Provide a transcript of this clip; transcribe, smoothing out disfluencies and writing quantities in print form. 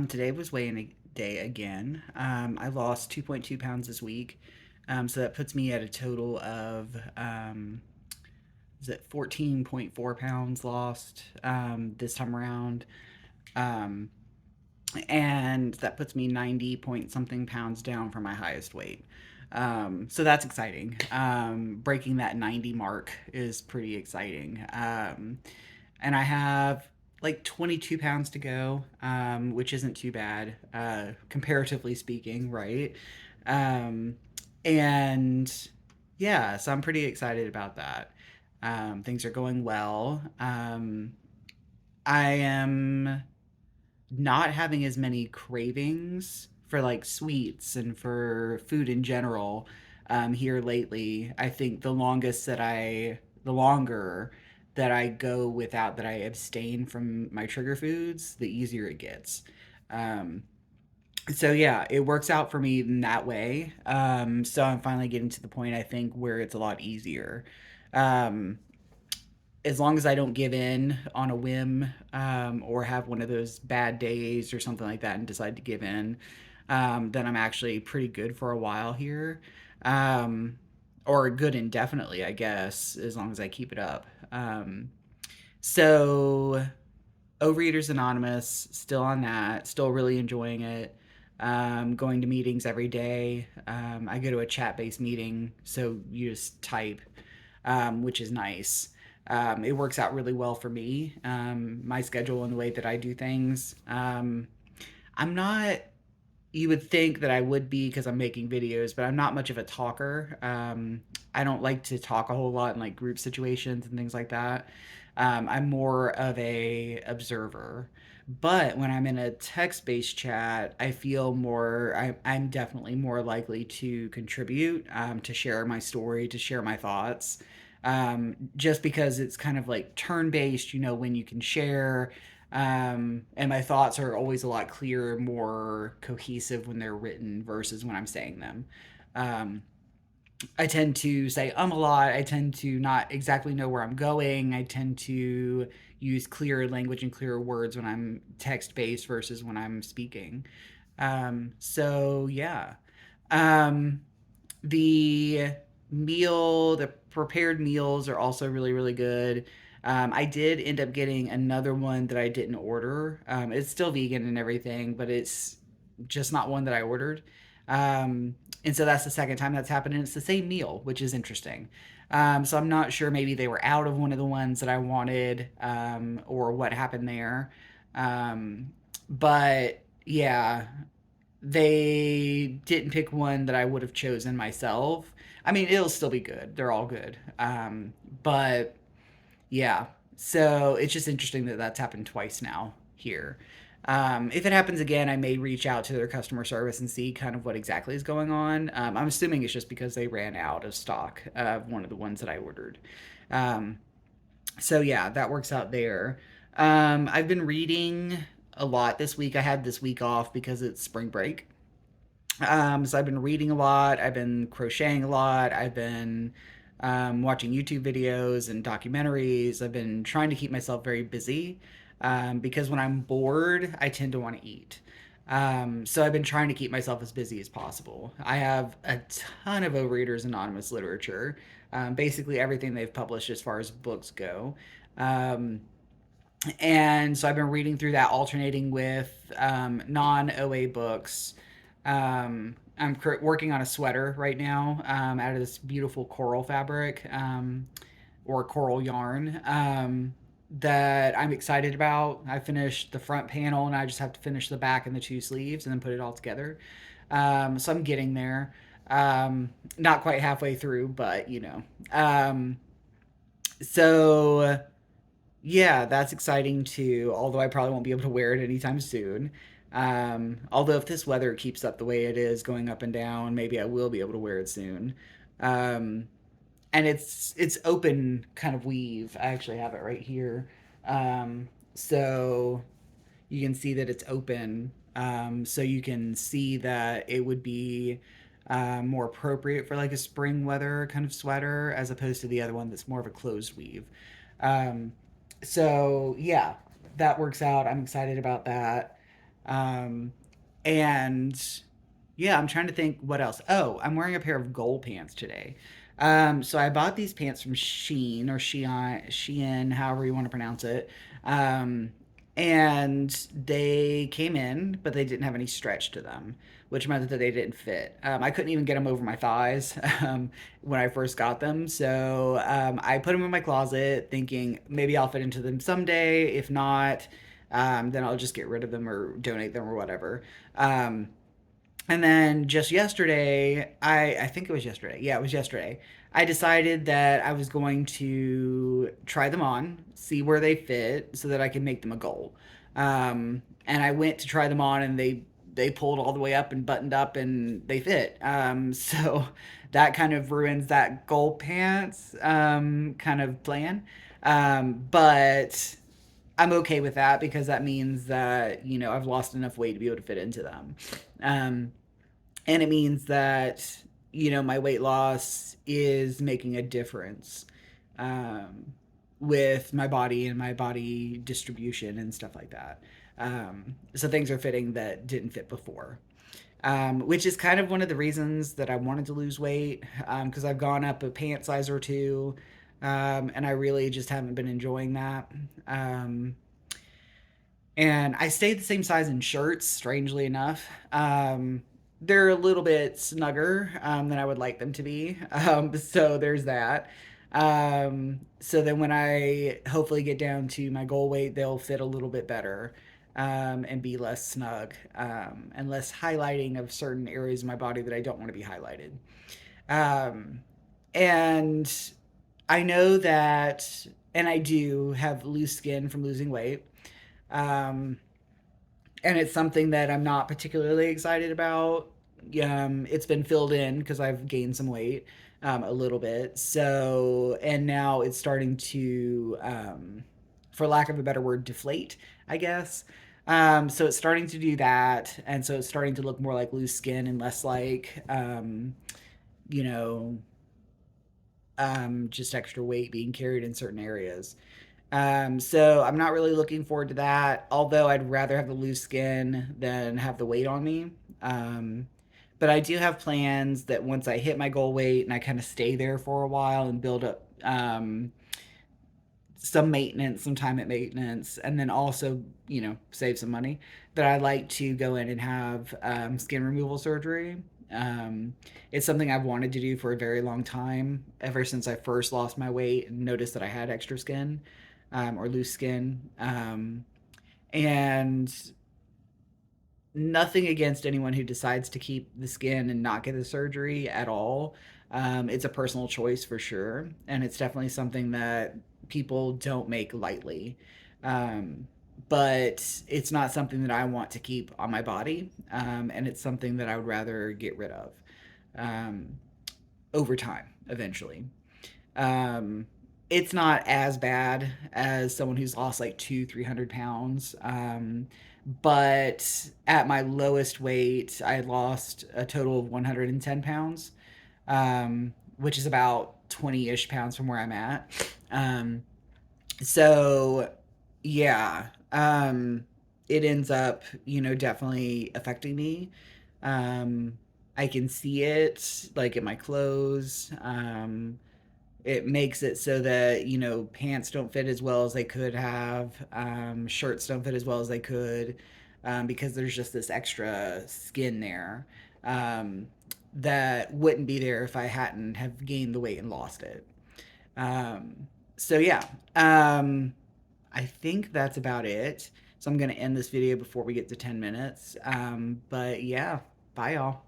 Today was weighing day again. I lost 2.2 pounds this week. So that puts me at a total of, is it 14.4 pounds lost this time around. Um, and that puts me 90 point something pounds down from my highest weight. So that's exciting. Breaking that 90 mark is pretty exciting. And I have like 22 pounds to go, which isn't too bad, comparatively speaking, right? Um, and yeah, so I'm pretty excited about that. Things are going well. I am not having as many cravings for like sweets and for food in general here lately. I think the longer that I go without that I abstain from my trigger foods, the easier it gets. Um, so yeah, it works out for me in that way. So I'm finally getting to the point I think where it's a lot easier. Um, as long as I don't give in on a whim or have one of those bad days or something like that and decide to give in, then I'm actually pretty good for a while here. Um, or good indefinitely, I guess, as long as I keep it up. So, Overeaters Anonymous, still on that, still really enjoying it. Going to meetings every day. I go to a chat based meeting, so you just type, which is nice. It works out really well for me, my schedule and the way that I do things. I'm not, you would think that I would be because I'm making videos, but I'm not much of a talker. I don't like to talk a whole lot in like group situations and things like that. I'm more of a observer. But when I'm in a text-based chat, I feel more. I'm definitely more likely to contribute, to share my story, to share my thoughts. Just because it's kind of like turn-based, when you can share, and my thoughts are always a lot clearer, more cohesive when they're written versus when I'm saying them. Um, I tend to say a lot. I tend to not exactly know where I'm going. I tend to use clearer language and clearer words when I'm text based versus when I'm speaking. So yeah. Um, the the prepared meals are also really, really good. I did end up getting another one that I didn't order. It's still vegan and everything, but it's just not one that I ordered. And so that's the second time that's happened, and it's the same meal, which is interesting. So I'm not sure, maybe they were out of one of the ones that I wanted, or what happened there. Um, but yeah, they didn't pick one that I would have chosen myself. I mean, it'll still be good. They're all good. But yeah, so it's just interesting that that's happened twice now here. If it happens again, I may reach out to their customer service and see kind of what exactly is going on. I'm assuming it's just because they ran out of stock of one of the ones that I ordered. Um, so yeah, that works out there. I've been reading a lot this week. I had this week off because it's spring break. So I've been reading a lot. I've been crocheting a lot. I've been watching YouTube videos and documentaries. I've been trying to keep myself very busy, because when I'm bored, I tend to want to eat. So I've been trying to keep myself as busy as possible. I have a ton of Overeaters Anonymous literature, basically everything they've published as far as books go. Um, and so I've been reading through that, alternating with non OA books. I'm working on a sweater right now, out of this beautiful coral fabric, or coral yarn, that I'm excited about. I finished the front panel and I just have to finish the back and the two sleeves and then put it all together. So I'm getting there. Not quite halfway through, but so yeah, that's exciting too. Although I probably won't be able to wear it anytime soon. Although if this weather keeps up the way it is, going up and down, maybe I will be able to wear it soon. Um, and it's open kind of weave. I actually have it right here. So you can see that it's open. So you can see that it would be more appropriate for like a spring weather kind of sweater as opposed to the other one that's more of a closed weave. Um, so yeah, that works out. I'm excited about that. Um, and yeah, I'm trying to think what else. Oh, I'm wearing a pair of goal pants today. So I bought these pants from Shein or Shein, however you want to pronounce it. Um, and they came in, but they didn't have any stretch to them, which meant that they didn't fit. I couldn't even get them over my thighs when I first got them. So I put them in my closet thinking maybe I'll fit into them someday. If not, then I'll just get rid of them or donate them or whatever. Um, and then just yesterday, I think it was yesterday. Yeah, it was yesterday. I decided that I was going to try them on, see where they fit, so that I can make them a goal. And I went to try them on, and they pulled all the way up and buttoned up, and they fit. So that kind of ruins that goal pants kind of plan. But I'm okay with that because that means that I've lost enough weight to be able to fit into them. Um, and it means that my weight loss is making a difference um, with my body and my body distribution and stuff like that. So things are fitting that didn't fit before, which is kind of one of the reasons that I wanted to lose weight because I've gone up a pant size or two, and I really just haven't been enjoying that. And I stayed the same size in shirts, strangely enough. They're a little bit snugger than I would like them to be. So there's that. So then when I hopefully get down to my goal weight, they'll fit a little bit better and be less snug and less highlighting of certain areas of my body that I don't want to be highlighted. Um, and I know that, and I do have loose skin from losing weight. Um, and it's something that I'm not particularly excited about. It's been filled in because I've gained some weight a little bit. So, and now it's starting to, for lack of a better word, deflate, I guess. So it's starting to do that. And so it's starting to look more like loose skin and less like, you know, just extra weight being carried in certain areas. So I'm not really looking forward to that. Although I'd rather have the loose skin than have the weight on me. Um, but I do have plans that once I hit my goal weight and I kind of stay there for a while and build up some maintenance, some time at maintenance, and then also, save some money, that I like to go in and have skin removal surgery. Um, it's something I've wanted to do for a very long time, ever since I first lost my weight and noticed that I had extra skin or loose skin. And nothing against anyone who decides to keep the skin and not get the surgery at all. It's a personal choice for sure, and it's definitely something that people don't make lightly. Um, but it's not something that I want to keep on my body, and it's something that I would rather get rid of um, over time eventually. Um, it's not as bad as someone who's lost like 300 pounds. But at my lowest weight, I lost a total of 110 pounds, which is about 20-ish pounds from where I'm at. Um, so yeah, it ends up, definitely affecting me. Um, I can see it like in my clothes. It makes it so that pants don't fit as well as they could have, shirts don't fit as well as they could, because there's just this extra skin there um, that wouldn't be there if I hadn't have gained the weight and lost it. So yeah, um, I think that's about it. So I'm going to end this video before we get to 10 minutes. But yeah, bye y'all.